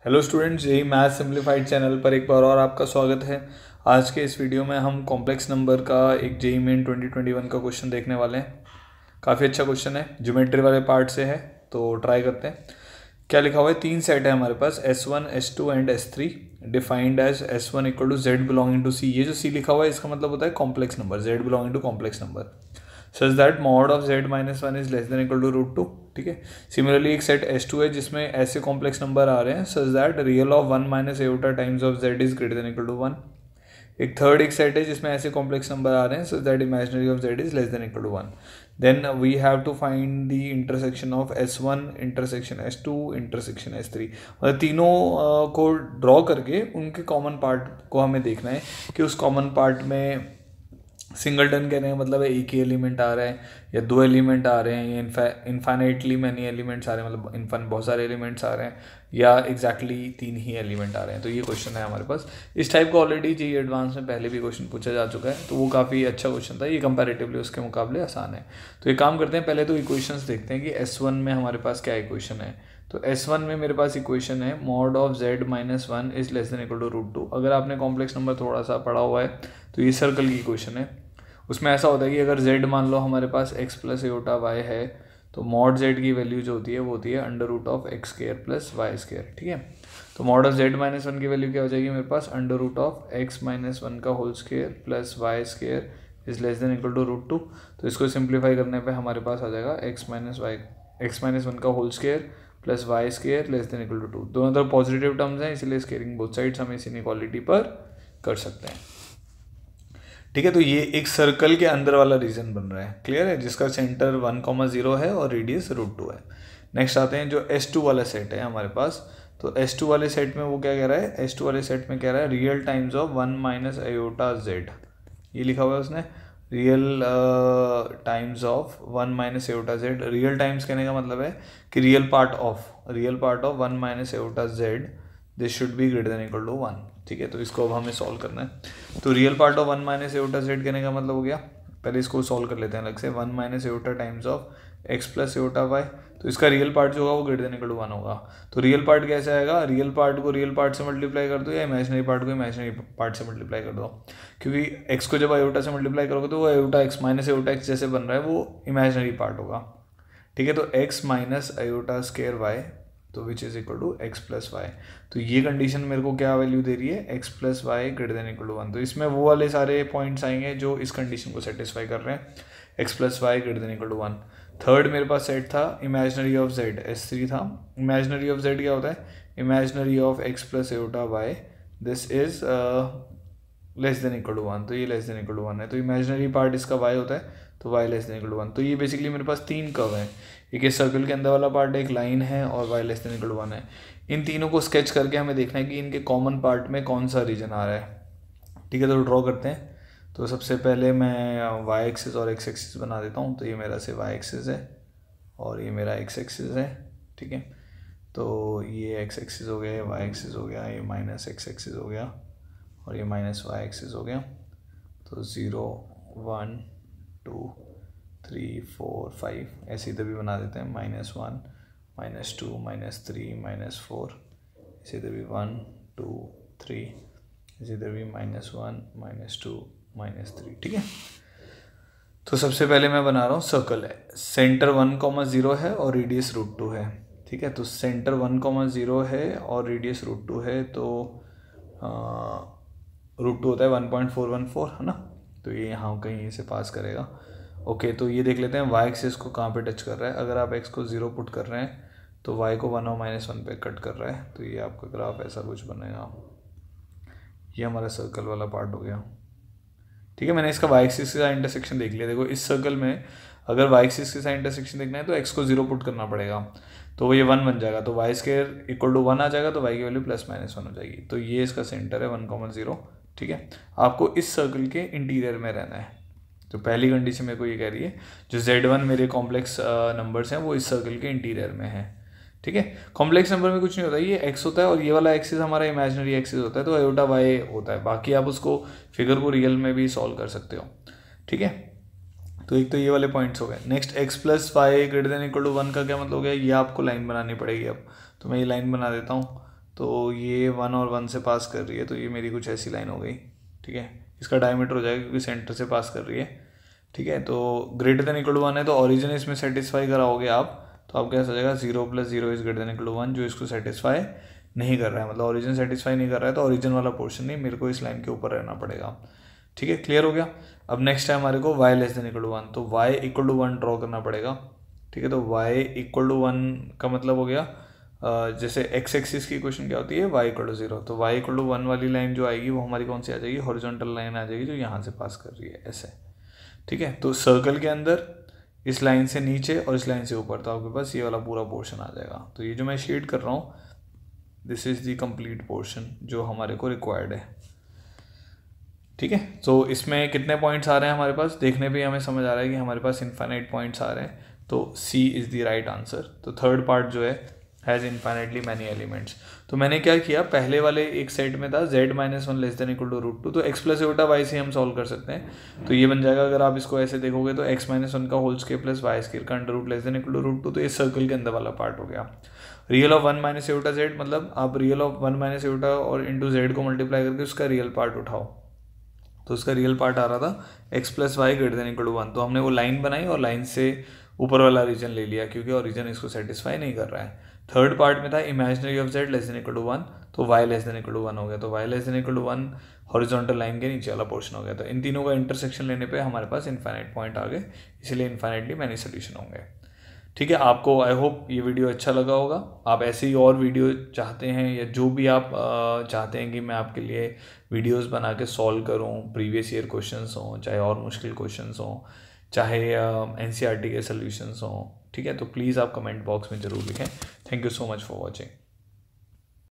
Hello students, यही math simplified channel पर एक बार और आपका स्वागत है। आज के इस वीडियो में हम कॉम्प्लेक्स नंबर का एक जेईई मेन 2021 का क्वेश्चन देखने वाले हैं। काफ़ी अच्छा क्वेश्चन है, ज्योमेट्री वाले पार्ट से है, तो ट्राई करते हैं। क्या लिखा हुआ है, तीन सेट है हमारे पास S1, S2 and S3 defined as S1 equal to Z belonging to C। ये जो C लिखा हुआ है इसका मतलब होता है complex number, Z belonging to complex number such that mod of Z minus one is less than equal to √2। ठीक है। सिमिलरली एक सेट S2 है जिसमें ऐसे कॉम्प्लेक्स नंबर आ रहे हैं such that real of 1 minus eta times of Z is greater than equal to 1। एक थर्ड एक सेट है जिसमें ऐसे कॉम्प्लेक्स नंबर आ रहे हैं such that imaginary of Z is less than equal to 1। Then we have to find the intersection of S1 intersection S2 intersection S3। मतलब तीनों को ड्रॉ करके उनके कॉमन पार्ट को हमें देखना है कि उस कॉमन पार्ट में सिंगलटन कह रहे हैं मतलब एक ही एलिमेंट आ रहा है या दो एलिमेंट आ रहे हैं या इन्फाइनाइटली मैनी एलिमेंट्स आ रहे हैं, मतलब इन्फाइन बहुत सारे एलिमेंट्स आ रहे हैं या एग्जैक्टली तीन ही एलिमेंट आ रहे हैं। तो ये क्वेश्चन है हमारे पास। इस टाइप का ऑलरेडी जेईई एडवांस में पहले भी क्वेश्चन पूछा जा चुका है, तो वो काफ़ी अच्छा क्वेश्चन था। ये कंपैरेटिवली उसके मुकाबले आसान है। तो ये काम करते हैं, पहले तो इक्वेशंस देखते हैं कि S1 में हमारे पास क्या इक्वेशन है। तो S1 में मेरे पास इक्वेशन है mod of Z minus one is less than equal to √2। अगर आपने कॉम्प्लेक्स नंबर थोड़ा सा पढ़ा हुआ है तो ये सर्कल की इक्वेशन है। उसमें ऐसा होता है कि अगर z मान लो हमारे पास x प्लस एटा y है तो मॉड z की वैल्यू जो होती है वो होती है under root of x square plus y square. ठीक है। तो mod of z minus one की वैल्यू क्या हो जाएगी मेरे पास, under root of x minus one का whole square plus y square is less than equal to √2। तो इसको सिंप्लीफाई करने पे हमारे पास आ जाएगा एक्स माइनस वन का whole square plus y square less than equal to 2। दोनों तरफ पॉजिटिव टर्म्स हैं, इसलिए स्केयरिंग बोथ साइड्स हम इस इनइक्वालिटी पर कर सकते हैं। ठीक है। तो ये एक सर्कल के अंदर वाला रीजन बन रहा है, क्लियर है, जिसका सेंटर 1,0 है और रेडियस √2 है। नेक्स्ट आते हैं जो S2 वाला सेट है हमारे पास। तो S2 वाले सेट में वो क्या कह रहा है, S2 वाले सेट में कह रहा है real times of 1 minus iota Z। ये लिखा हुआ है उसने, real times of 1 minus iota Z। Real times कहने का मतलब है कि real part of 1 minus iota Z this should be greater than equal to 1। ठीक है। तो इसको अब हमें सॉल्व करना है। तो real part of 1 minus iota Z कहने का मतलब हो गया, पहले इसको सॉल्व कर लेते हैं अलग से, 1 minus eta times of x plus iota Y. तो इसका रियल पार्ट जो होगा वो ग्रेटर देन इक्वल टू 1 होगा। तो रियल पार्ट कैसे आएगा, रियल पार्ट को रियल पार्ट से मल्टीप्लाई कर दो या इमेजिनरी पार्ट को इमेजिनरी पार्ट से मल्टीप्लाई कर दो, क्योंकि x को जब एटा से मल्टीप्लाई करोगे तो वो एटा x माइनस एटा x जैसे बन रहा है वो इमेजिनरी पार्ट होगा। ठीक है। तो x minus iota square y तो which is equal to x plus y. तो ये कंडीशन मेरे को क्या वैल्यू दे रही है, x plus y greater than equal to 1। तो इसमें वो वाले सारे पॉइंट्स आएंगे जो इस कंडीशन को सेटिस्फाई कर रहे हैं, x plus y greater than equal to 1। Third मेरे पास सेट था इमेजिनरी ऑफ Z, S3 था। इमेजिनरी ऑफ Z क्या होता है, imaginary of x plus iota y this is less than equal to 1। तो ये लेस देन इक्वल टू 1 है, तो इमेजिनरी पार्ट इसका y होता है, तो y less than equal to 1। तो ये बेसिकली मेरे पास तीन कर्व है, एक इस सर्कल के अंदर वाला पार्ट एक लाइन है और y less than equal to 1 है। इन तीनों को स्केच करके हमें देखना है कि इनके कॉमन पार्ट में कौन सा रीजन आ रहा है। ठीक है। तो ड्रॉ करते हैं। तो सबसे पहले मैं y एक्सिस और x एक्सिस बना देता हूँ। तो ये मेरा से y एक्सिस है और ये मेरा x एक्सिस है। ठीक है। तो ये x एक्सिस हो गया, ये y एक्सिस हो गया, ये माइनस x एक्सिस हो गया और ये माइनस y एक्सिस हो गया। तो 0 1 2 3 4 5 ऐसे इधर भी बना देते हैं, -1 -2 -3 -4, इसे इधर भी 1 2 3, इसे इधर भी -1 -2 -3। ठीक है। तो सबसे पहले मैं बना रहा हूँ, सर्कल है, सेंटर 1,0 है और रेडियस √2 है। ठीक है। तो सेंटर 1,0 है और रेडियस √2 है, तो √2 होता है 1.414, है ना। तो ये यहाँ कहीं से पास करेगा। ओके। तो ये देख लेते हैं y एक्सिस को कहाँ पे टच कर रहा है। अगर आप x को 0 पुट कर रहे हैं तो y को 1 और -1 पे कट कर रहा है। तो ये आपका ग्राफ ऐसा कुछ बनेगा। ये हमारा सर्कल वाला पार्ट हो गया। ठीक है। मैंने इसका y एक्सिस के साथ इंटरसेक्शन देख लिया। देखो इस सर्कल में अगर y एक्सिस के साथ इंटरसेक्शन देखना है तो x को 0 पुट करना पड़ेगा, तो ये 1 बन जाएगा। तो y स्क्वायर इक्वल टू 1 आ जाएगा, तो y की वैल्यू +-1 हो जाएगी। तो ये इसका सेंटर है 1,0। ठीक है। आपको इस सर्कल के इंटीरियर में रहना है। तो पहली कंडीशन मेरे को ये कह रही है जो Z1 मेरे कॉम्प्लेक्स नंबर्स हैं वो इस सर्कल के इंटीरियर में है। ठीक है। कॉम्प्लेक्स नंबर में कुछ नहीं होता, ये x होता है और ये वाला एक्सिस हमारा इमेजिनरी एक्सिस होता है, तो एटा y होता है। बाकी आप उसको फिगर को रियल में भी सॉल्व कर सकते हो। ठीक है। तो एक तो ये वाले पॉइंट्स हो गए। Next x plus y greater than equal to 1 का क्या मतलब हो गया, ये आपको लाइन बनानी पड़ेगी अब। तो मैं ये लाइन बना देता हूँ। तो ये 1 और 1 से पास कर रही है, तो ये मेरी कुछ ऐसी लाइन हो गई, ठीक है। इसका डायमीटर हो जाएगा क्योंकि सेंटर से पास कर रही है, ठीक है। तो ग्रेटर देन इक्वल टू 1 है, तो ओरिजिन इसमें सेटिस्फाई कराओगे आप, तो आप कैसा हो जाएगा 0 + 0 is greater than equal to 1, जो इसको सेटिस्फाई नहीं कर रहा है, मतलब ओरिजिन सेटिस्फाई नहीं कर रहा है, तो ओरिजिन वाला पोर्शन नहीं, मेरे को इस लाइन के ऊपर रहना पड़ेगा, ठीक है। क्लियर हो गया। अब नेक्स्ट है हमारे को y less than equal to 1, तो y इक्वल टू 1 ड्रॉ करना पड़ेगा, ठीक है। तो y इक्वल टू 1 का मतलब हो गया जैसे x एक्सिस की क्वेश्चन क्या होती है, y इक्वल टू 0, तो y इक्वल टू 1 वाली लाइन जो आएगी वो हमारी कौन सी आ जाएगी, हॉरिजॉन्टल लाइन आ जाएगी जो यहाँ से पास कर रही है ऐसे, ठीक है। तो सर्कल के अंदर इस लाइन से नीचे और इस लाइन से ऊपर, तो आपके पास ये वाला पूरा पोर्शन आ जाएगा। तो ये जो मैं शेड कर रहा हूँ, this is the complete portion जो हमारे को रिक्वायर्ड है, ठीक है। तो इसमें कितने पॉइंट्स आ रहे हैं हमारे पास, देखने पे हमें समझ आ रहा है कि हमारे पास इनफाइनाइट पॉइंट्स आ रहे हैं, तो सी इज़ द राइट आंसर। तो थर्ड पार्ट जो है हैज़ इनफाइनाइटली मैनी एलिमेंट्स। तो मैंने क्या किया, पहले वाले एक सेट में था z-1 less than equal to √2, तो x + a/y से हम सॉल्व कर सकते हैं। तो ये बन जाएगा, अगर आप इसको ऐसे देखोगे तो x-1 का होल स्क्वायर प्लस y² का under root less than equal to √2, तो ये सर्कल के अंदर वाला पार्ट हो गया। रियल ऑफ 1 - a/z, मतलब आप रियल ऑफ 1 - a और इंटू z को मल्टीप्लाई करके उसका रियल पार्ट उठाओ, तो उसका रियल पार्ट आ रहा था x + y greater than equal to 1, तो हमने वो लाइन बनाई और लाइन से ऊपर वाला रीजन ले लिया क्योंकि ओरिजिन इसको सेटिस्फाई नहीं कर रहा है। थर्ड पार्ट में था imaginary of z less than equal to 1, तो y less than equal to 1 हो गया, तो y less than equal to 1 horizontal line के नीचे वाला पोर्शन हो गया। तो इन तीनों का इंटरसेक्शन लेने पे हमारे पास इनफाइनाइट पॉइंट आ गए, इसलिए इनफाइनाइटली मैनी सोल्यूशन होंगे, ठीक है। आपको आई होप ये वीडियो अच्छा लगा होगा। आप ऐसे ही और वीडियो चाहते हैं या जो भी आप चाहते हैं कि मैं आपके लिए वीडियोस बना के सॉल्व करूं, प्रीवियस ईयर क्वेश्चंस हों, चाहे और मुश्किल क्वेश्चंस हों, चाहे NCERT के सॉल्यूशंस हों, ठीक है, तो प्लीज़ आप कमेंट बॉक्स में ज़रूर लिखें। Thank you so much for watching.